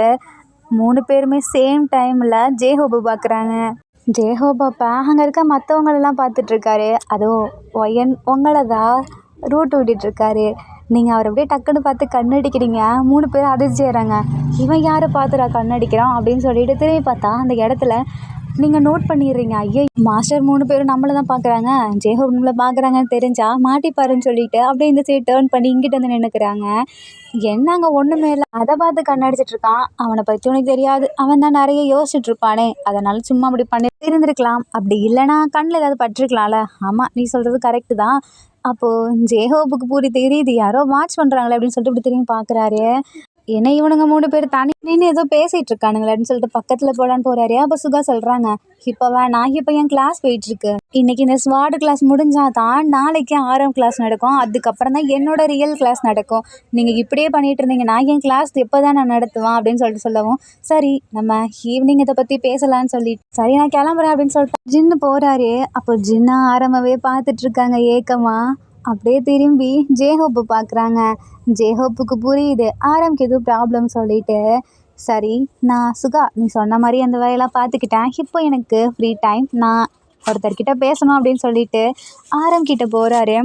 3 பேருமே சேம் டைமில் ஜேஹோபை பார்க்குறாங்க. ஜேஹோபாப்பா அங்கே இருக்க மற்றவங்களெல்லாம் பார்த்துட்ருக்காரு. அதுவும் உங்களை தான் ரூட் விட்டுட்ருக்காரு. நீங்கள் அவரை அப்படியே டக்குன்னு பார்த்து கண்ணடிக்கிறீங்க. 3 பேரும் அதிர்ச்சி ஆகிறாங்க. இவன் யாரை பார்த்துடா கண்ணடிக்கிறான் அப்படின்னு சொல்லிட்டு திரும்பி பார்த்தா அந்த இடத்துல நீங்கள் நோட் பண்ணிடுறீங்க. ஐயோ மாஸ்டர் 3 பேரும் நம்மளை தான் பார்க்குறாங்க. ஜேஹோப் நம்மளை பார்க்குறாங்கன்னு தெரிஞ்சா மாட்டிப்பாருன்னு சொல்லிட்டு அப்படியே இந்த சைடு டேர்ன் பண்ணி இங்கிட்ட வந்து நின்றுக்கிறாங்க. என்னங்க ஒன்றுமே இல்லை, அதை பார்த்து கண்ணடிச்சிட்டு இருக்கான். அவனை பற்றி உனக்கு தெரியாது. அவன் தான் நிறைய யோசிச்சுட்டு இருப்பானே, அதனால சும்மா அப்படி பண்ணி இருந்திருக்கலாம். அப்படி இல்லைனா கண்ணில் ஏதாவது பட்டிருக்கலாம்ல. ஆமாம் நீ சொல்கிறது கரெக்டு தான். அப்போது ஜேஹோப்புக்கு தெரியுது யாரோ வாட்ச் பண்ணுறாங்களே அப்படின்னு சொல்லிட்டு இப்படி திரும்பி பார்க்குறாரு. என்ன இவனுங்க 3 பேர் தனி நின்று ஏதோ பேசிகிட்டு இருக்கானுங்களே அப்படின்னு சொல்லிட்டு பக்கத்தில் போகலான்னு போகிறாரு. அப்போ சுகா சொல்கிறாங்க, இப்போ வேணாம், இப்போ என் கிளாஸ் போயிட்டுருக்கு. இன்றைக்கி இந்த ஸ்வாடு கிளாஸ் முடிஞ்சால் தான் நாளைக்கு ஆரம் கிளாஸ் நடக்கும். அதுக்கப்புறம் தான் என்னோடய ரியல் கிளாஸ் நடக்கும். நீங்கள் இப்படியே பண்ணிகிட்டு இருந்தீங்கன்னா என் கிளாஸ் எப்போ தான் நான் நடத்துவேன் அப்படின்னு சொல்லிட்டு சொல்லவும், சரி நம்ம ஈவினிங் இதை பற்றி பேசலான்னு சொல்லிட்டு சரி நான் கிளம்புறேன் அப்படின்னு சொல்லிட்டு ஜின்னு போகிறாரு. அப்போ ஜின்னா ஆரம்பவே பார்த்துட்ருக்காங்க ஏக்கமாக. அப்படியே திரும்பி ஜேஹோப்பை பார்க்குறாங்க. ஜேஹோப்புக்கு புரியுது ஆரம்க்கு எதுவும் ப்ராப்ளம் சொல்லிட்டு, சரி நான் சுகா நீ சொன்ன மாதிரி அந்த வேலையெல்லாம் பார்த்துக்கிட்டேன். இப்போ எனக்கு ஃப்ரீ டைம், நான் ஒருத்தர்கிட்ட பேசணும் அப்படின்னு சொல்லிட்டு ஆரம் கிட்ட போகிறாரு.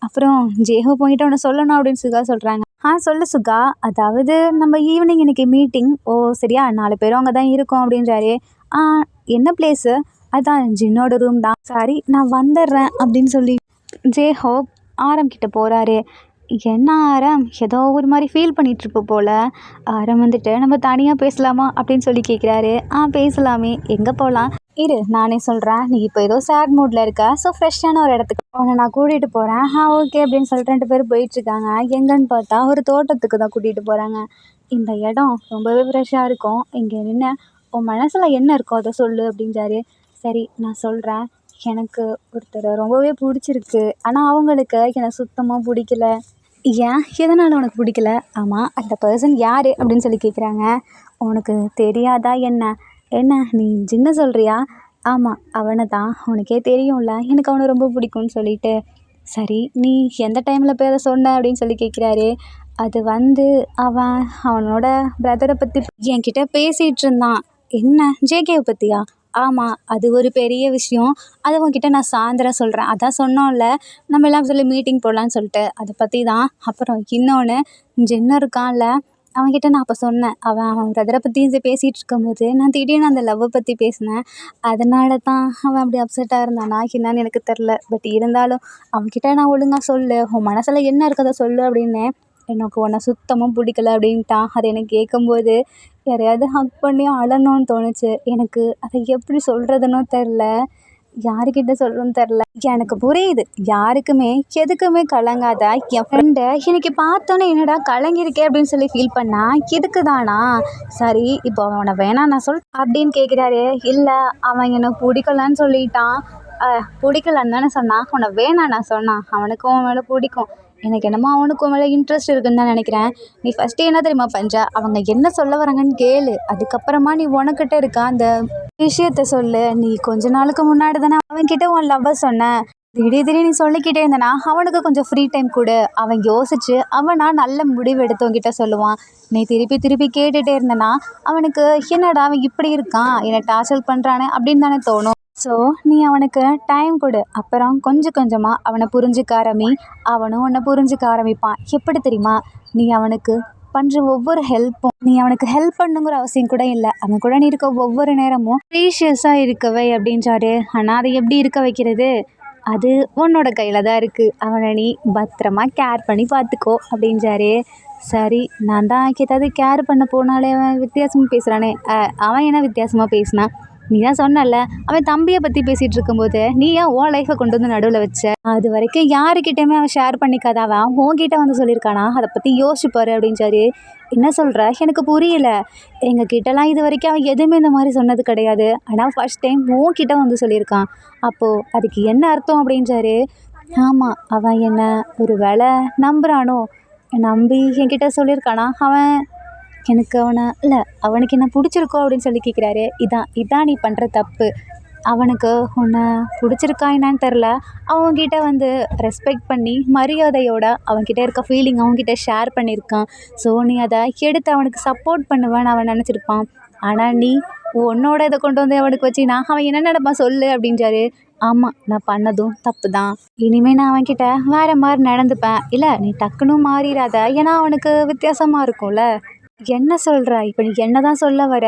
அப்புறம் ஜேஹோப் போயிட்டு அவனை சொல்லணும் அப்படின்னு சுகா சொல்கிறாங்க. சொல்லு சுகா, அதாவது நம்ம ஈவினிங் இன்றைக்கி மீட்டிங். சரியா 4 பேரும் அங்கே தான் இருக்கோம் அப்படின்றாரு. என்ன பிளேஸு? அதான் ஜின்னோட ரூம் தான். சரி நான் வந்துடுறேன் அப்படின்னு சொல்லி ஜேஹோப் ஆரம் கிட்ட போகிறாரு. என்ன ஆரம் ஏதோ ஒரு மாதிரி ஃபீல் பண்ணிகிட்ருப்ப போல். ஆரம் வந்துட்டு நம்ம தனியாக பேசலாமா அப்படின்னு சொல்லி கேட்குறாரு. பேசலாமே, எங்கே போகலாம்? இரு நானே சொல்கிறேன். நீ இப்போ ஏதோ சேட் மூடில் இருக்க, ஸோ ஃப்ரெஷ்ஷான ஒரு இடத்துக்கு உன்னை நான் கூட்டிகிட்டு போகிறேன். ஓகே அப்படின்னு சொல்லிட்டு 2 பேர் போயிட்டுருக்காங்க. எங்கன்னு பார்த்தா ஒரு தோட்டத்துக்கு தான் கூட்டிகிட்டு போகிறாங்க. இந்த இடம் ரொம்பவே ஃப்ரெஷ்ஷாக இருக்கும். இங்கே நின்று உன் மனசில் என்ன இருக்கோ அதை சொல்லு அப்படின்றாரு. சரி நான் சொல்கிறேன். எனக்கு ஒருத்தரை ரொம்பவே பிடிச்சிருக்கு. ஆனால் அவங்களுக்கு என்னை சுத்தமாக பிடிக்கல. ஏன், எதனால் உனக்கு பிடிக்கல? ஆமாம் அந்த பர்சன் யார் அப்படின்னு சொல்லி கேட்குறாங்க. உனக்கு தெரியாதா என்ன? என்ன நீ ஜின்ன சொல்கிறியா? ஆமாம் அவனை தான், உனக்கே தெரியும்ல எனக்கு அவனை ரொம்ப பிடிக்கும்னு சொல்லிட்டு. சரி நீ எந்த டைமில் போய் அதை சொன்ன அப்படின்னு சொல்லி கேட்குறாரு. அது வந்து அவனோட பிரதரை பற்றி என்கிட்ட பேசிகிட்டு இருந்தான். என்ன, ஜேகேவை பற்றியா? ஆமாம் அது ஒரு பெரிய விஷயம். அதை உன்கிட்ட நான் சாயந்தரம் சொல்கிறேன். அதான் சொன்னோம்ல நம்ம எல்லாம் சொல்லி மீட்டிங் போடலான்னு சொல்லிட்டு, அதை பற்றி தான். அப்புறம் இன்னொன்று ஜின்னு இருக்கான்ல, அவன்கிட்ட நான் அப்போ சொன்னேன். அவன் பிரதரை பற்றி இது பேசிகிட்டு இருக்கும்போது நான் திடீர்னு அந்த லவ்வை பற்றி பேசினேன். அதனால தான் அவன் அப்படி அப்செட்டாக இருந்தானா என்னன்னு எனக்கு தெரில. பட் இருந்தாலும் அவன்கிட்ட நான் ஒழுங்காக சொல்லு, உன் மனசில் என்ன இருக்கதை சொல்லு அப்படின்னேன். எனக்கு உன்னை சுத்தமாக பிடிக்கல அப்படின்ட்டான். அது எனக்கு கேட்கும்போது யாரையாவது ஹக் பண்ணி அழணும்னு தோணுச்சு. எனக்கு அதை எப்படி சொல்கிறதுன்னும் தெரில, யாருக்கிட்ட சொல்கிறதுன்னு தெரில. எனக்கு புரியுது, யாருக்குமே எதுக்குமே கலங்காத என் ஃப்ரெண்டை இன்னைக்கு பார்த்தோன்னே என்னடா கலங்கியிருக்கே அப்படின்னு சொல்லி ஃபீல் பண்ணா இதுக்கு தானா? சரி, இப்போ அவனை வேணாம் நான் சொல் அப்படின்னு கேட்குறாரு. இல்லை, அவன் என்னை பிடிக்கலன்னு சொல்லிட்டான். பிடிக்கலன்னு தானே சொன்னான், உன்னை வேணாம் நான் சொன்னான். அவனுக்கும் அவன் மேலே பிடிக்கும், எனக்கு என்னமோ அவனுக்கும் மேலே இன்ட்ரெஸ்ட் இருக்குன்னு தான் நினைக்கிறேன். நீ ஃபஸ்ட்டு என்ன தெரியுமா பண்ணுற, அவங்க என்ன சொல்ல வராங்கன்னு கேளு, அதுக்கப்புறமா நீ உனக்கிட்ட இருக்க அந்த விஷயத்த சொல்லு. நீ கொஞ்ச நாளுக்கு முன்னாடி தானே அவன்கிட்ட உன் லவ்வை சொன்ன, திடீர்னு நீ சொல்லிக்கிட்டே இருந்தனா அவனுக்கு கொஞ்சம் ஃப்ரீ டைம் கொடு, அவன் யோசிச்சு அவனா நல்ல முடிவு எடுத்தவங்கிட்ட சொல்லுவான். நீ திருப்பி திருப்பி கேட்டுகிட்டே இருந்தனா அவனுக்கு என்னடா அவன் இப்படி இருக்கான், என்னை டார்ச்சர் பண்ணுறானே அப்படின்னு தானே தோணும். ஸோ நீ அவனுக்கு டைம் கொடு, அப்புறம் கொஞ்சம் கொஞ்சமாக அவனை புரிஞ்சுக்க ஆரம்பி, அவனும் உன்னை புரிஞ்சுக்க ஆரம்பிப்பான். எப்படி தெரியுமா, நீ அவனுக்கு பண்ணுற ஒவ்வொரு ஹெல்ப்பும், நீ அவனுக்கு ஹெல்ப் பண்ணுங்கிற அவசியம் கூட இல்லை, அவன் கூட நீ இருக்க ஒவ்வொரு நேரமும் ப்ரீஷியஸாக இருக்கவை அப்படின்றாரு. ஆனால் அதை எப்படி இருக்க வைக்கிறது, அது உன்னோட கையில் தான் இருக்குது. அவனை நீ பத்திரமா கேர் பண்ணி பார்த்துக்கோ அப்படின்றாரு. சரி, நான் தான் ஏதாவது கேர் பண்ண போனாலே அவன் வித்தியாசமாக பேசுகிறானே. அவன் என்ன வித்தியாசமாக பேசினான், நீ தான் சொன்னல அவன் தம்பியை பற்றி பேசிகிட்டு இருக்கும்போது நீ ஏன் உன் லைஃப்பை கொண்டு வந்து நடுவில் வச்ச? அது வரைக்கும் யாருக்கிட்டையுமே அவன் ஷேர் பண்ணிக்காத அவன் உன்கிட்ட வந்து சொல்லியிருக்கானா, அதை பற்றி யோசிச்சுப்பாரு அப்படின்றாரு. என்ன சொல்கிற, எனக்கு புரியல. எங்கள் கிட்டலாம் இது வரைக்கும் அவன் எதுவுமே இந்த மாதிரி சொன்னது கிடையாது. ஆனால் ஃபஸ்ட் டைம் உன்கிட்ட வந்து சொல்லியிருக்கான். அப்போது அதுக்கு என்ன அர்த்தம் அப்படின்றாரு. ஆமாம், அவன் என்ன ஒரு வேளை நம்புகிறானோ, நம்பி என்கிட்ட சொல்லியிருக்கானா. அவன் எனக்கு அவனை இல்லை, அவனுக்கு என்ன பிடிச்சிருக்கோ அப்படின்னு சொல்லி கேட்குறாரு. இதான் நீ பண்ணுற தப்பு. அவனுக்கு உன்னை பிடிச்சிருக்கா என்னான்னு தெரில, அவன்கிட்ட வந்து ரெஸ்பெக்ட் பண்ணி மரியாதையோட அவன்கிட்ட இருக்க ஃபீலிங் அவன்கிட்ட ஷேர் பண்ணியிருக்கான். ஸோ நீ அதை எடுத்து அவனுக்கு சப்போர்ட் பண்ணுவேன்னு அவன் நினச்சிருப்பான். ஆனால் நீ உன்னோட இதை கொண்டு வந்து அவனுக்கு வச்சின்னா அவன் என்ன நினைப்பான் சொல்லு அப்படின்றாரு. ஆமாம், நான் பண்ணதும் தப்பு தான். இனிமேல் நான் அவன்கிட்ட வேறு மாதிரி நடந்துப்பேன். இல்லை, நீ டக்குன்னு மாறிடாத, ஏன்னா அவனுக்கு வித்தியாசமாக இருக்கும்ல. என்ன சொல்கிற, இப்போ நீ என்ன தான் சொல்ல வர?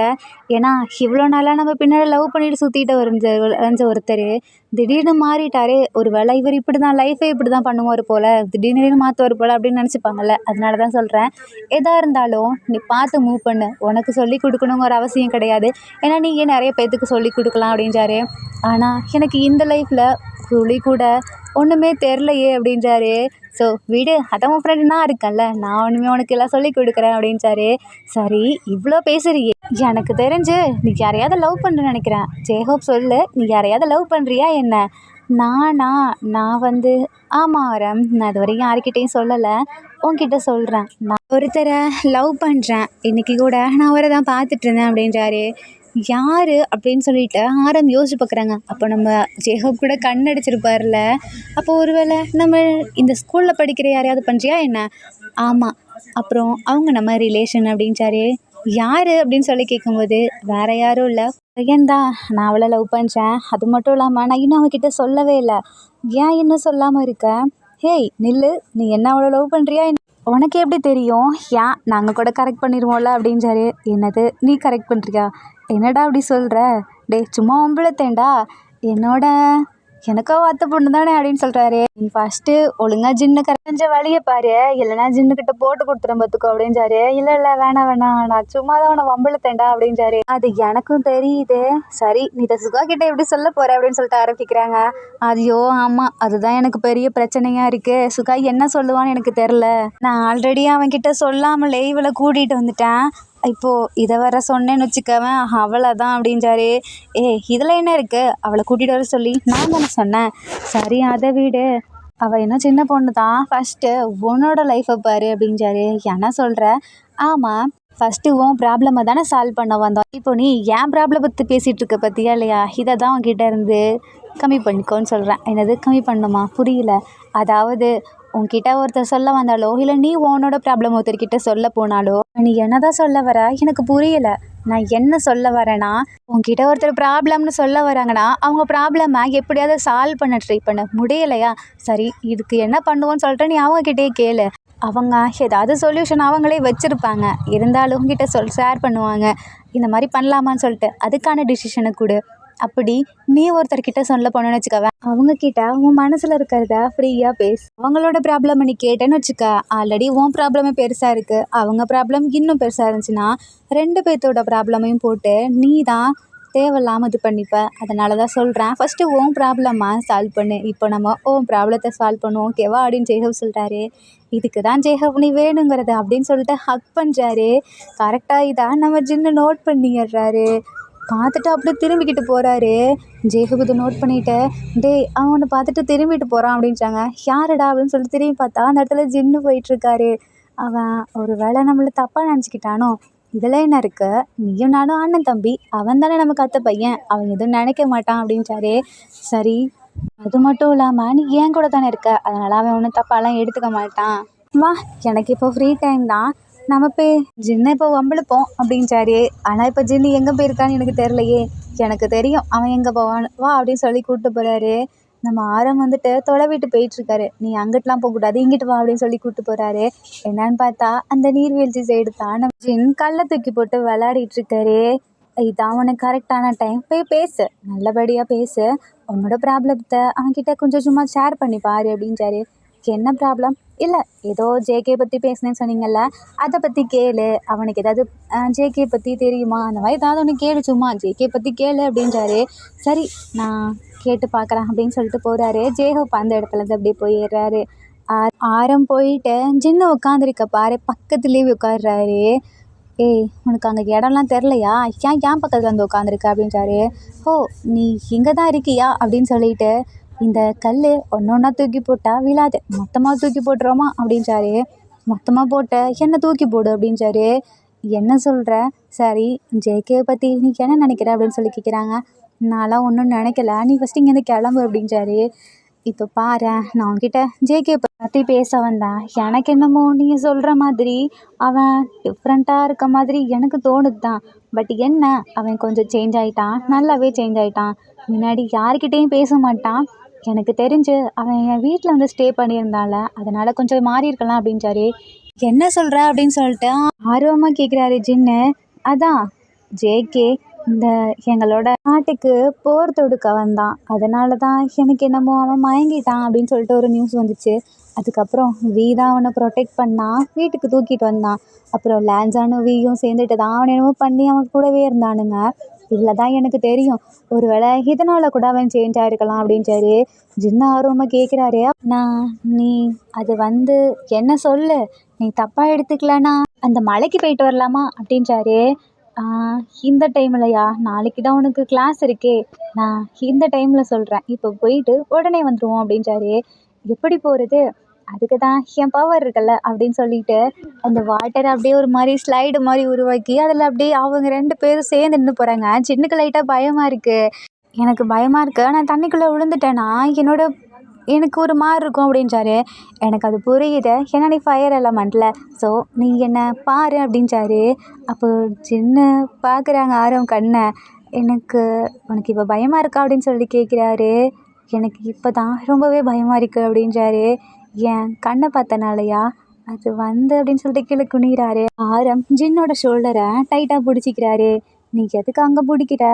ஏன்னா இவ்வளோ நாளாக நம்ம பின்னாடி லவ் பண்ணிட்டு சுற்றிட்டு வரைஞ்ச ஒருத்தர் திடீர்னு மாறிட்டாரே, ஒரு வேளை இவர் இப்படி தான் லைஃபே இப்படி தான் பண்ணுவார் போல், திடீர்னு மாற்றுவார் போல் அப்படின்னு நினச்சிப்பாங்கல்ல. அதனால தான் சொல்கிறேன், எதாக இருந்தாலும் நீ பார்த்து மூவ் பண்ணு. உனக்கு சொல்லி கொடுக்கணுங்கிற அவசியம் கிடையாது, ஏன்னா நீங்கள் நிறைய பேர்த்துக்கு சொல்லி கொடுக்கலாம் அப்படின்றாரு. ஆனால் எனக்கு இந்த லைஃப்பில் துளி கூட ஒன்றுமே தெரிலையே அப்படின்றாரு. ஸோ விடு, அதான் உன் ஃப்ரெண்டு நான் இருக்கேன்ல, நான் ஒன்றுமே உனக்கு எல்லாம் சொல்லி கொடுக்குறேன் அப்படின்றாரு. சரி, இவ்வளோ பேசுறியே, எனக்கு தெரிஞ்சு நீ யாரையாவது லவ் பண்ணுறேன்னு நினைக்கிறேன். ஜெய்ஹோப் சொல்லு, நீ யாரையாவது லவ் பண்ணுறியா என்ன? நான் வந்து ஆமாம் ஆரம், நான் இது வரைக்கும் யாருக்கிட்டேயும் சொல்லலை, உன்கிட்ட சொல்கிறேன். நான் ஒருத்தரை லவ் பண்ணுறேன், இன்றைக்கி கூட நான் அவரை தான் பார்த்துட்டு இருந்தேன் அப்படின்றாரு. யார் அப்படின்னு சொல்லிட்டு ஆரம் யோசிச்சு பார்க்குறாங்க. அப்போ நம்ம ஜெய்ஹோப் கூட கண்ணடிச்சிருப்பார்ல, அப்போ ஒருவேளை நம்ம இந்த ஸ்கூலில் படிக்கிற யாரையாவது பண்ணுறியா என்ன? ஆமாம், அப்புறம் அவங்க நம்ம ரிலேஷன் அப்படின்றாரு. யார் அப்படின்னு சொல்லி கேட்கும்போது வேறு யாரும் இல்லை, பையன்தான், நான் அவளை லவ் பண்ணுறேன். அது மட்டும் இல்லாமல் நான் இன்னும் அவகிட்ட சொல்லவே இல்லை. ஏன் இன்னும் சொல்லாமல் இருக்க? ஹேய் நில்லு, நீ என்ன அவளை லவ் பண்ணுறியா? உனக்கு எப்படி தெரியும்? ஏன் நாங்கள் கூட கரெக்ட் பண்ணிடுவோம்ல அப்படின்றாரு. என்னது, நீ கரெக்ட் பண்ணுறியா? என்னடா அப்படி சொல்கிற? டே சும்மா ஒம்பிளத்தேன்டா, எனக்கோ வாத்த பொண்ணு தானே அப்படின்னு சொல்கிறாரு. நீ ஃபஸ்ட்டு ஒழுங்காக ஜின்னு கரைஞ்ச வழியை பாரு, இல்லைனா ஜின்னுக்கிட்ட போட்டு கொடுத்துறேன் பார்த்துக்கோ அப்படின்றாரு. இல்லை வேணாம் நான் சும்மா தான் உன்னை வம்பிழுத்தேன்டா அப்படின்றாரு. அது எனக்கும் தெரியுது. சரி, நீ இதை சுகா கிட்டே எப்படி சொல்ல போகிற அப்படின்னு சொல்லிட்டு ஆரம்பிக்கிறாங்க. ஐயோ ஆமாம், அதுதான் எனக்கு பெரிய பிரச்சனையாக இருக்குது. சுகா என்ன சொல்லுவான்னு எனக்கு தெரில. நான் ஆல்ரெடி அவன்கிட்ட சொல்லாமலே இவளை கூட்டிகிட்டு வந்துட்டேன். இப்போது இதை வர சொன்னேன்னு வச்சுக்கவன், அவ்வளோதான் அப்படின்றாரு. இதில் என்ன இருக்குது, அவளை கூட்டிகிட்டு வர சொல்லி நான் தானே சொன்னேன். சரி, அதை விடு, அவள் இன்னும் சின்ன பொண்ணு தான், ஃபஸ்ட்டு உன்னோட லைஃப்பை பாரு அப்படின்றாரு. என்ன சொல்கிற? ஆமாம், ஃபஸ்ட்டு உன் ப்ராப்ளமை தானே சால்வ் பண்ண வந்தோம். இப்போ நீ ஏன் ப்ராப்ளம் பற்றி பேசிகிட்டு இருக்க பற்றியா இல்லையா? இதை தான் உன்கிட்ட இருந்து கம்மி பண்ணிக்கோன்னு சொல்கிறேன். என்னது கம்மி பண்ணணுமா? புரியல. அதாவது உன்கிட்ட ஒருத்தர் சொல்ல வந்தாலோ, இல்லை நீ உன்னோட ப்ராப்ளம் ஒருத்தர்கிட்ட சொல்ல போனாலோ, நீ என்ன தான் சொல்ல வர எனக்கு புரியலை. நான் என்ன சொல்ல வரேன்னா, உன்கிட்ட ஒருத்தர் ப்ராப்ளம்னு சொல்ல வராங்கன்னா அவங்க ப்ராப்ளமை எப்படியாவது சால்வ் பண்ண ட்ரை பண்ண முடியலையா? சரி, இதுக்கு என்ன பண்ணுவோன்னு சொல்லிட்டு நீ அவங்கக்கிட்டே கேளு. அவங்க ஏதாவது சொல்யூஷன் அவங்களே வச்சுருப்பாங்க, இருந்தாலும் உன்கிட்ட ஷேர் பண்ணுவாங்க. இந்த மாதிரி பண்ணலாமான்னு சொல்லிட்டு அதுக்கான டிசிஷனை கொடு. அப்படி நீ ஒருத்தர்கிட்ட சொல்ல போனோன்னு வச்சுக்கவேன், அவங்கக்கிட்ட உன் மனசில் இருக்கிறத ஃப்ரீயாக பேசு. அவங்களோட ப்ராப்ளம் நீ கேட்டேன்னு வச்சுக்க, ஆல்ரெடி உன் ப்ராப்ளமே பெருசாக இருக்குது, அவங்க ப்ராப்ளம் இன்னும் பெருசாக இருந்துச்சுன்னா 2 பேர்த்தோட ப்ராப்ளமையும் போட்டு நீ தான் தேவையில்லாமல் இது பண்ணிப்ப. அதனால தான் சொல்கிறேன், ஃபஸ்ட்டு உன் ப்ராப்ளமாக சால்வ் பண்ணு. இப்போ நம்ம உன் ப்ராப்ளத்தை சால்வ் பண்ணுவோம், ஓகேவா அப்படின்னு ஜெய்ஹவ் சொல்லிட்டாரு. இதுக்கு தான் ஜெய்ஹவ் நீ வேணுங்கிறது அப்படின்னு சொல்லிட்டு ஹக் பண்ணுறாரு. கரெக்டாக இதான் நம்ம ஜின்னு நோட் பண்ணிடுறாரு. பார்த்துட்டு அப்படியே திரும்பிக்கிட்டு போகிறாரு. ஜெய்ஹவ் இதை நோட் பண்ணிவிட்டு, டேய் அவனை பார்த்துட்டு திரும்பிட்டு போகிறான் அப்படின்ட்டாங்க. யாருடா அப்படின்னு சொல்லிட்டு திரும்பி பார்த்தா அந்த இடத்துல ஜின்னு போயிட்டுருக்காரு. அவன் ஒரு வேளை நம்மளை தப்பாக நினச்சிக்கிட்டானோ, இதில் என்ன இருக்கு, நீயும் நானும் அண்ணன் தம்பி, அவன் தானே நமக்கு அத்தை பையன், அவன் எதுவும் நினைக்க மாட்டான் அப்படின்ட்டாரு. சரி, அது மட்டும் இல்லாமல் நீ ஏன் கூட தானே இருக்க, அதனால் அவன் ஒன்றும் தப்பாலாம் எடுத்துக்க மாட்டான். வா, எனக்கு இப்போ ஃப்ரீ டைம் தான், நம்ம போய் ஜின்னை இப்போ வம்பிழுப்போம் அப்படின்ட்டாரு. ஆனால் இப்போ ஜின்னு எங்கே போயிருக்கான்னு எனக்கு தெரிலையே. எனக்கு தெரியும் அவன் எங்கே போவான்னு, வா அப்படின்னு சொல்லி கூப்பிட்டு போகிறாரு. நம்ம ஆரம் வந்துட்டு தொலைவிட்டு போயிட்டுருக்காரு. நீ அங்கிட்டலாம் போகக்கூடாது, இங்கிட்டு வா அப்படின்னு சொல்லி கூப்பிட்டு போகிறாரு. என்னன்னு பார்த்தா அந்த நீர்வீழ்ச்சி சைடு தான் நம்ம ஜின் கல்லை தூக்கி போட்டு விளையாடிட்டு இருக்காரு. இதான் உனக்கு கரெக்டான டைம், போய் பேசு, நல்லபடியாக பேசு, உன்னோட ப்ராப்ளத்தை அவன்கிட்ட கொஞ்சம் சும்மா ஷேர் பண்ணி பாரு அப்படின்ட்டாரு. என்ன ப்ராப்ளம்? இல்லை, ஏதோ ஜேகே பற்றி பேசினேன்னு சொன்னீங்கல்ல, அதை பற்றி கேளு, அவனுக்கு ஏதாவது ஜேகே பற்றி தெரியுமா, அந்த மாதிரி ஏதாவது ஒன்று கேளு, சும்மா ஜேகே பற்றி கேளு அப்படின்றாரு. சரி, நான் கேட்டு பார்க்குறேன் அப்படின்னு சொல்லிட்டு போகிறாரு. ஜேஹவ் அந்த இடத்துலேருந்து அப்படியே போயிடுறாரு. ஆரம் போயிட்டு ஜின்னு உட்காந்துருக்க பாரு பக்கத்துலேயே உட்காடுறாரு. ஏய், உனக்கு அங்கே இடம்லாம் தெரிலையா, ஏன் பக்கத்தில் வந்து உட்காந்துருக்க அப்படின்றாரு. ஓ, நீ இங்கே தான் இருக்கியா அப்படின்னு சொல்லிட்டு, இந்த கல் ஒன்றா தூக்கி போட்டால் விழாது, மொத்தமாக தூக்கி போட்டுருவோமா அப்படின்றாரு. மொத்தமாக போட்ட என்ன தூக்கி போடு அப்படின்றாரு. என்ன சொல்கிற, சரி ஜேகே பற்றி நீ என்ன நினைக்கிற அப்படின்னு சொல்லி கேட்குறாங்க. நான்லாம் ஒன்றும் நினைக்கல, நீ ஃபஸ்ட்டு இங்கேருந்து கிளம்பு அப்படின்றாரு. இப்போ பாரேன், நான் உன்கிட்ட ஜேகே பற்றி பேச வந்தேன், எனக்கு என்னமோ நீங்கள் சொல்கிற மாதிரி அவன் டிஃப்ரெண்ட்டாக இருக்க மாதிரி எனக்கு தோணுது தான். பட் என்ன, அவன் கொஞ்சம் சேஞ்ச் ஆகிட்டான், நல்லாவே சேஞ்ச் ஆகிட்டான். முன்னாடி யார்கிட்டேயும் பேச மாட்டான், எனக்கு தெரிஞ்சு அவன் என் வீட்டில் வந்து ஸ்டே பண்ணியிருந்தால அதனால் கொஞ்சம் மாறி இருக்கலாம் அப்படின்றாரு. என்ன சொல்கிற அப்படின்னு சொல்லிட்டு ஆர்வமாக கேட்குறாரு ஜின்னு. அதான் ஜேகே இந்த எங்களோட நாட்டுக்கு போர் தொடுக்க வந்தான், அதனால தான் எனக்கு என்னமோ அவன் மயங்கிட்டான் அப்படின்னு சொல்லிட்டு ஒரு நியூஸ் வந்துச்சு. அதுக்கப்புறம் வீ தான் அவனை ப்ரொடெக்ட் பண்ணான், வீட்டுக்கு தூக்கிட்டு வந்தான். அப்புறம் லான்ஸானும் வீயும் சேர்ந்துட்டு தான் அவன் என்னமோ பண்ணி அவன் கூடவே இருந்தானுங்க. இவ்வளோ தான் எனக்கு தெரியும், ஒரு வேளை இதனால் கூட அவன் சேஞ்ச் ஆகிருக்கலாம் அப்படின்றாரு. ஜின்னு ஆர்வமாக கேட்குறாரு. நான் நீ அது வந்து என்ன சொல்லு, நீ தப்பாக எடுத்துக்கலனா அந்த மலைக்கு போயிட்டு வரலாமா அப்படின்றாரு. இந்த டைம்லையா, நாளைக்கு தான் உனக்கு கிளாஸ் இருக்கே, நான் இந்த டைமில் சொல்கிறேன், இப்போ போயிட்டு உடனே வந்துடுவோம் அப்படின்றாரு. எப்படி போகிறது, அதுக்கு தான் என் பவர் இருக்குல்ல அப்படின்னு சொல்லிட்டு அந்த வாட்டரை அப்படியே ஒரு மாதிரி ஸ்லைடு மாதிரி உருவாக்கி அதில் அப்படியே அவங்க 2 பேரும் சேர்ந்து நின்று போகிறாங்க. சின்னக்கு லைட்டாக பயமாக இருக்குது, எனக்கு பயமாக இருக்குது, நான் தண்ணிக்குள்ளே விழுந்துட்டேன்னா எனக்கு ஒரு மாதிரி இருக்கும் அப்படின்றாரு. எனக்கு அது புரியுது, ஏன்னா நீ ஃபயர் எலமெண்ட்டில், ஸோ நீ என்னை பாரு அப்படின்றாரு. அப்போ சின்ன பார்க்குறாங்க ஆரம் கண்ணை. எனக்கு உனக்கு இப்போ பயமாக இருக்கா அப்படின்னு சொல்லி கேட்குறாரு. எனக்கு இப்போ தான் ரொம்பவே பயமாக இருக்குது அப்படின்றாரு. என் கண்ணை பார்த்தனாலையா, அது வந்து அப்படின்னு சொல்லிட்டு கீழே குனிகிறாரு. ஆரம் ஜின்னோட ஷோல்டரை டைட்டாக பிடிச்சிக்கிறாரு. நீ எதுக்கு அங்கே பிடிக்கிற,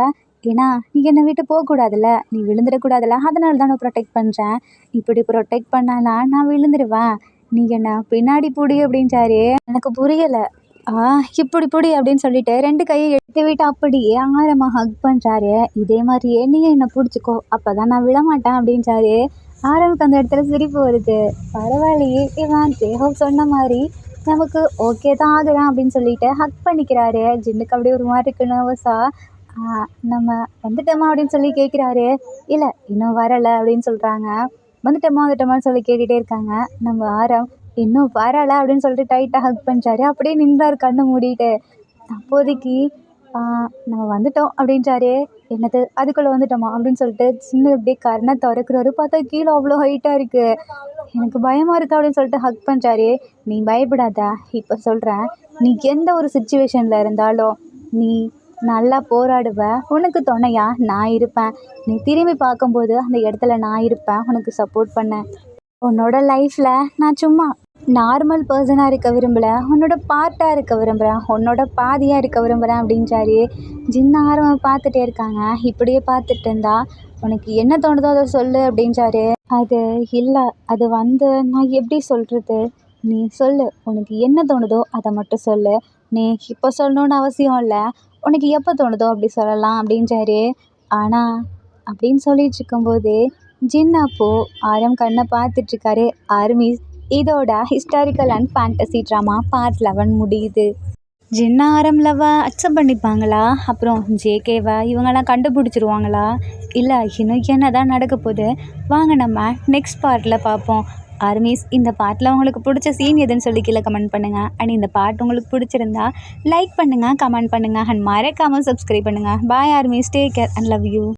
ஏன்னா நீ என்னை விட்டு போகக்கூடாதுல்ல, நீ விழுந்துடக்கூடாதுல்ல, அதனால தான் நான் ப்ரொடெக்ட் பண்ணுறேன், இப்படி ப்ரொடெக்ட் பண்ணாலாம் நான் விழுந்துடுவேன், நீ என்னை பின்னாடி பிடி அப்படின்றாரு. எனக்கு புரியலை. இப்படி பிடி அப்படின்னு சொல்லிட்டு 2 கையை எடுத்து விட்டு அப்படியே ஆரமாக ஹக் பண்ணுறாரு. இதே மாதிரியே நீ என்னை பிடிச்சிக்கோ, அப்போ தான் நான் விடமாட்டேன் அப்படின்றாரு. ஆரம்புக்கு அந்த இடத்துல சிரிப்பு வருது. பரவாயில்லையே, இவன் ஜேஹவ் சொன்ன மாதிரி நமக்கு ஓகே தான் ஆகுறான் அப்படின்னு சொல்லிட்டு ஹக் பண்ணிக்கிறாரு. ஜின்னுக்கு அப்படியே ஒரு மாதிரி இருக்கு, நர்வஸாக. நம்ம வந்துட்டோமா அப்படின்னு சொல்லி கேட்குறாரு. இல்லை, இன்னும் வரலை அப்படின்னு சொல்கிறாங்க. வந்துட்டோமான்னு சொல்லி கேட்டுகிட்டே இருக்காங்க. நம்ம ஆரம் இன்னும் வரலை அப்படின்னு சொல்லிட்டு டைட்டாக ஹக் பண்ணுறாரு. அப்படியே நின்றாரு கண்ணை மூடிட்டு. அப்போதைக்கு நம்ம வந்துட்டோம் அப்படின்றாரு. என்னது, அதுக்குள்ளே வந்துட்டோமா அப்படின்னு சொல்லிட்டு சின்ன அப்படியே கண்ணை திறக்கிறாரு. பார்த்தா கீழே அவ்வளோ ஹைட்டாக இருக்குது. எனக்கு பயமாக இருக்குது அப்படின்னு சொல்லிட்டு ஹக் பண்ணுறாரு. நீ பயப்படாத, இப்போ சொல்கிறேன், நீ எந்த ஒரு சுச்சுவேஷனில் இருந்தாலும் நீ நல்லா போராடுவ, உனக்கு துணையா நான் இருப்பேன், நீ திரும்பி பார்க்கும்போது அந்த இடத்துல நான் இருப்பேன் உனக்கு சப்போர்ட் பண்ண. உன்னோட லைஃப்பில் நான் சும்மா நார்மல் பர்சனாக இருக்க விரும்பல, உன்னோட பார்ட்டாக இருக்க விரும்புகிறேன், உன்னோட பாதியாக இருக்க விரும்புகிறேன் அப்படின்றாரு. ஜின் ஆரவ பார்த்துட்டே இருக்காங்க. இப்படியே பார்த்துட்டு இருந்தா உனக்கு என்ன தோணுதோ அதை சொல்லு அப்படின்றாரு. அது இல்லை, அது நான் எப்படி சொல்கிறது, நீ சொல்லு, உனக்கு என்ன தோணுதோ அதை மட்டும் சொல்லு, நீ இப்போ சொல்லணுன்னு அவசியம் இல்லை, உனக்கு எப்போ தோணுதோ அப்படி சொல்லலாம் அப்படின்றாரு. ஆனால் அப்படின்னு சொல்லிட்டு இருக்கும்போது ஜின் அப்போது ஆரம் கண்ணை பார்த்துட்ருக்காரு. ஆர்மிஸ் இதோட historical and fantasy drama part 11 முடியுது. ஜின்னா ஆரம் லவ்வை அக்செப்ட் பண்ணிப்பாங்களா, அப்புறம் ஜேகேவை இவங்கெல்லாம் கண்டுபிடிச்சிருவாங்களா, இல்லை இன்னும் என்ன தான் நடக்க போகுது, வாங்க நம்ம நெக்ஸ்ட் பார்ட்டில் பார்ப்போம். ஆர்மிஸ் இந்த பார்ட்டில் உங்களுக்கு பிடிச்ச சீன் எதுன்னு சொல்லி கீழே கமெண்ட் பண்ணுங்கள். அண்ட் இந்த பார்ட் உங்களுக்கு பிடிச்சிருந்தா லைக் பண்ணுங்கள், கமெண்ட் பண்ணுங்கள் அண்ட் மறக்காமல் சப்ஸ்கிரைப் பண்ணுங்கள். Bye armys, take care and love you.